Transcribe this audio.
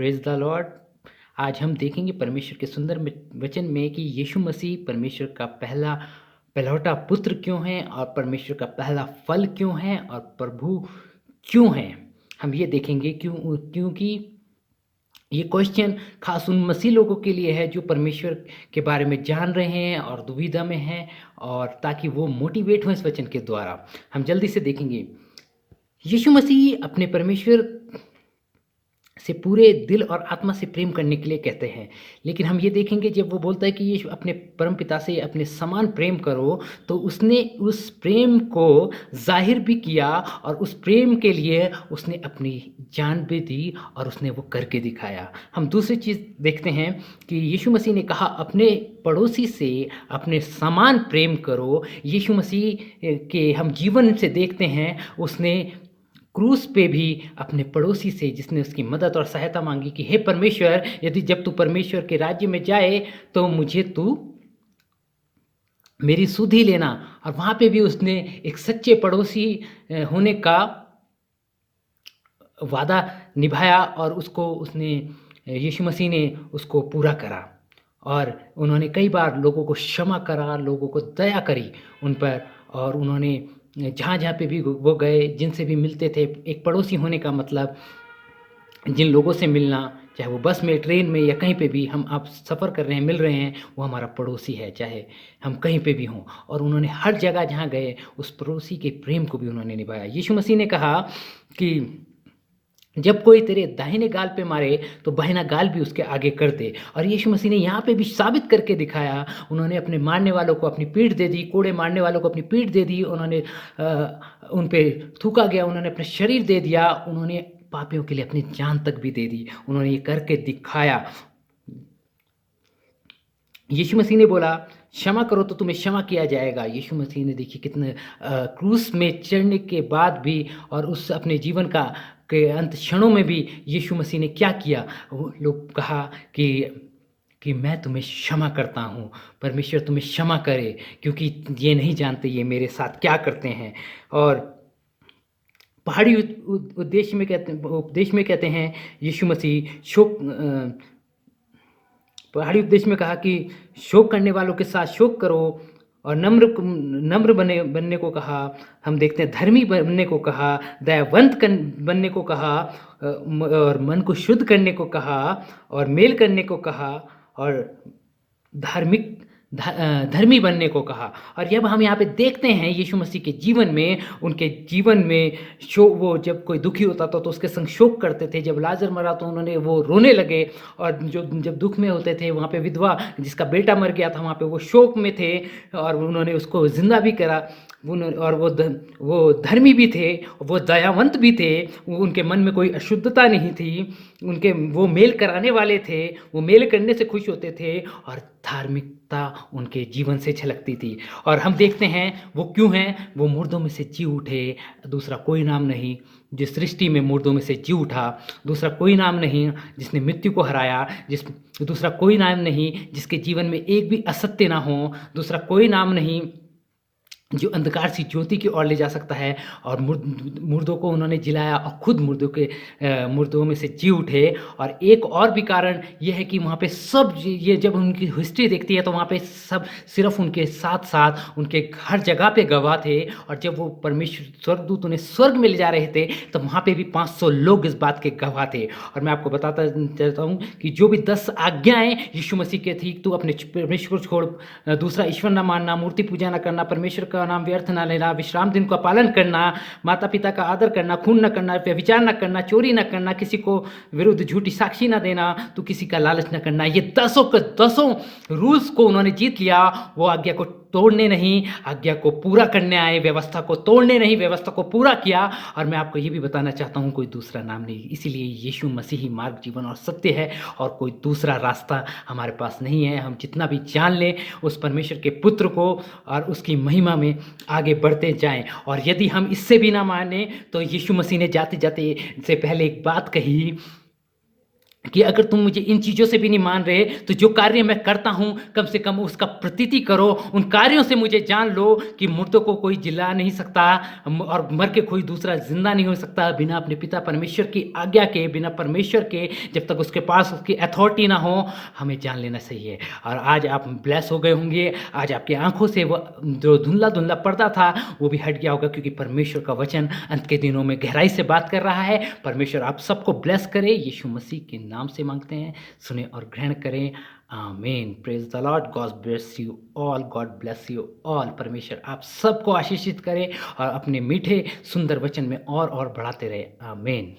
Praise the Lord. आज हम देखेंगे परमेश्वर के सुंदर वचन में कि यीशु मसीह परमेश्वर का पहलौठा पुत्र क्यों है और परमेश्वर का पहला फल क्यों है और प्रभु क्यों है। हम ये देखेंगे क्योंकि ये क्वेश्चन खास उन मसीह लोगों के लिए है जो परमेश्वर के बारे में जान रहे हैं और दुविधा में हैं, और ताकि वो मोटिवेट हों इस वचन के द्वारा। हम जल्दी से देखेंगे। यीशु मसीह अपने परमेश्वर से पूरे दिल और आत्मा से प्रेम करने के लिए कहते हैं, लेकिन हम ये देखेंगे जब वो बोलता है कि ये अपने परमपिता से अपने समान प्रेम करो, तो उसने उस प्रेम को जाहिर भी किया और उस प्रेम के लिए उसने अपनी जान भी दी और उसने वो करके दिखाया। हम दूसरी चीज़ देखते हैं कि यीशु मसीह ने कहा अपने पड़ोसी से अपने समान प्रेम करो। यीशु मसीह के हम जीवन से देखते हैं, उसने क्रूस पे भी अपने पड़ोसी से, जिसने उसकी मदद और सहायता मांगी कि हे परमेश्वर, यदि जब तू परमेश्वर के राज्य में जाए तो मुझे तू मेरी सुधि लेना। और वहाँ पे भी उसने एक सच्चे पड़ोसी होने का वादा निभाया और यीशु मसीह ने उसको पूरा करा। और उन्होंने कई बार लोगों को क्षमा करा, लोगों को दया करी उन पर, और उन्होंने जहाँ जहाँ पे भी वो गए, जिनसे भी मिलते थे, एक पड़ोसी होने का मतलब जिन लोगों से मिलना, चाहे वो बस में, ट्रेन में या कहीं पे भी आप सफ़र कर रहे हैं, मिल रहे हैं, वो हमारा पड़ोसी है, चाहे हम कहीं पे भी हों। और उन्होंने हर जगह जहाँ गए उस पड़ोसी के प्रेम को भी उन्होंने निभाया। यीशु मसीह ने कहा कि जब कोई तेरे दाहिने गाल पे मारे तो बाहिना गाल भी उसके आगे कर दे। और यीशु मसीह ने यहाँ पे भी साबित करके दिखाया। उन्होंने अपने मारने वालों को अपनी पीठ दे दी, कोड़े मारने वालों को अपनी पीठ दे दी, उन्होंने उन पे थूका गया, उन्होंने अपना शरीर दे दिया, उन्होंने पापियों के लिए अपनी जान तक भी दे दी। उन्होंने ये करके दिखाया। यीशु मसीह ने बोला क्षमा करो तो तुम्हें क्षमा किया जाएगा। यीशु मसीह ने देखिए कितने क्रूस में चढ़ने के बाद भी और उस अपने जीवन के अंत क्षणों में भी यीशु मसीह ने क्या किया। वो लोग कहा कि मैं तुम्हें क्षमा करता हूँ, परमेश्वर तुम्हें क्षमा करे, क्योंकि ये नहीं जानते ये मेरे साथ क्या करते हैं। और पहाड़ी उपदेश में कहते हैं यीशु मसीह पहाड़ी उपदेश में कहा कि शोक करने वालों के साथ शोक करो, और नम्र बनने को कहा। हम देखते हैं धर्मी बनने को कहा, दयावंत बनने को कहा, और मन को शुद्ध करने को कहा, और मेल करने को कहा, और धर्मी बनने को कहा। और जब हम यहाँ पे देखते हैं यीशु मसीह के जीवन में, उनके जीवन में वो जब कोई दुखी होता था तो उसके संग शोक करते थे। जब लाजर मरा तो वो रोने लगे, और जब दुख में होते थे, वहाँ पे विधवा जिसका बेटा मर गया था, वहाँ पे वो शोक में थे और उन्होंने उसको जिंदा भी करा। और वो धर्मी भी थे, वो दयावंत भी थे, उनके मन में कोई अशुद्धता नहीं थी, वो मेल कराने वाले थे, वो मेल करने से खुश होते थे, और धार्मिकता उनके जीवन से झलकती थी। और हम देखते हैं वो क्यों हैं, वो मुर्दों में से जी उठे। दूसरा कोई नाम नहीं जिस सृष्टि में मुर्दों में से जी उठा, दूसरा कोई नाम नहीं जिसने मृत्यु को हराया, दूसरा कोई नाम नहीं जिसके जीवन में एक भी असत्य ना हो, दूसरा कोई नाम नहीं जो अंधकार सी ज्योति की ओर ले जा सकता है। और मुर्दों को उन्होंने जिलाया और खुद मुर्दों में से जी उठे। और एक और भी कारण यह है कि वहाँ पे सब ये जब उनकी हिस्ट्री देखती है तो वहाँ पे सब सिर्फ उनके साथ साथ उनके हर जगह पे गवाह थे। और जब वो परमेश्वर स्वर्गदूत उन्हें स्वर्ग में ले जा रहे थे तो वहाँ पे भी 500 लोग इस बात के गवाह थे। और मैं आपको बताता चाहता हूँ कि जो भी 10 आज्ञाएं यीशु मसीह के थी, तो अपने परमेश्वर को छोड़, दूसरा ईश्वर न मानना, मूर्ति पूजा न करना, परमेश्वर का नाम व्यर्थ ना लेना, विश्राम दिन का पालन करना, माता पिता का आदर करना, खून न करना, व्यभिचार न करना, चोरी न करना, किसी को विरुद्ध झूठी साक्षी न देना, तो किसी का लालच न करना, ये 10 के 10 रूल्स को उन्होंने जीत लिया। वो आज्ञा को तोड़ने नहीं, आज्ञा को पूरा करने आए, व्यवस्था को तोड़ने नहीं, व्यवस्था को पूरा किया। और मैं आपको ये भी बताना चाहता हूँ कोई दूसरा नाम नहीं, इसीलिए यीशु मसीह ही मार्ग, जीवन और सत्य है, और कोई दूसरा रास्ता हमारे पास नहीं है। हम जितना भी जान लें उस परमेश्वर के पुत्र को और उसकी महिमा में आगे बढ़ते जाएं। और यदि हम इससे भी ना माने तो यीशु मसीह ने जाते जाते से पहले एक बात कही कि अगर तुम मुझे इन चीज़ों से भी नहीं मान रहे, तो जो कार्य मैं करता हूँ, कम से कम उसका प्रतीति करो। उन कार्यों से मुझे जान लो कि मुर्दों को कोई जिला नहीं सकता और मर के कोई दूसरा ज़िंदा नहीं हो सकता बिना अपने पिता परमेश्वर की आज्ञा के, बिना परमेश्वर के, जब तक उसके पास उसकी अथॉरिटी ना हो, हमें जान लेना चाहिए। और आज आप ब्लेस हो गए होंगे, आज आपकी आँखों से वो जो धुंधला-धुंधला पर्दा था, वो भी हट गया होगा, क्योंकि परमेश्वर का वचन अंत के दिनों में गहराई से बात कर रहा है। परमेश्वर आप सबको ब्लेस करे, यीशु मसीह के नाम से मांगते हैं, सुने और ग्रहण करें। आमीन। Praise the Lord. God bless you all. God bless you all. परमेश्वर आप सबको आशीषित करे और अपने मीठे सुंदर वचन में और बढ़ाते रहे। आमीन।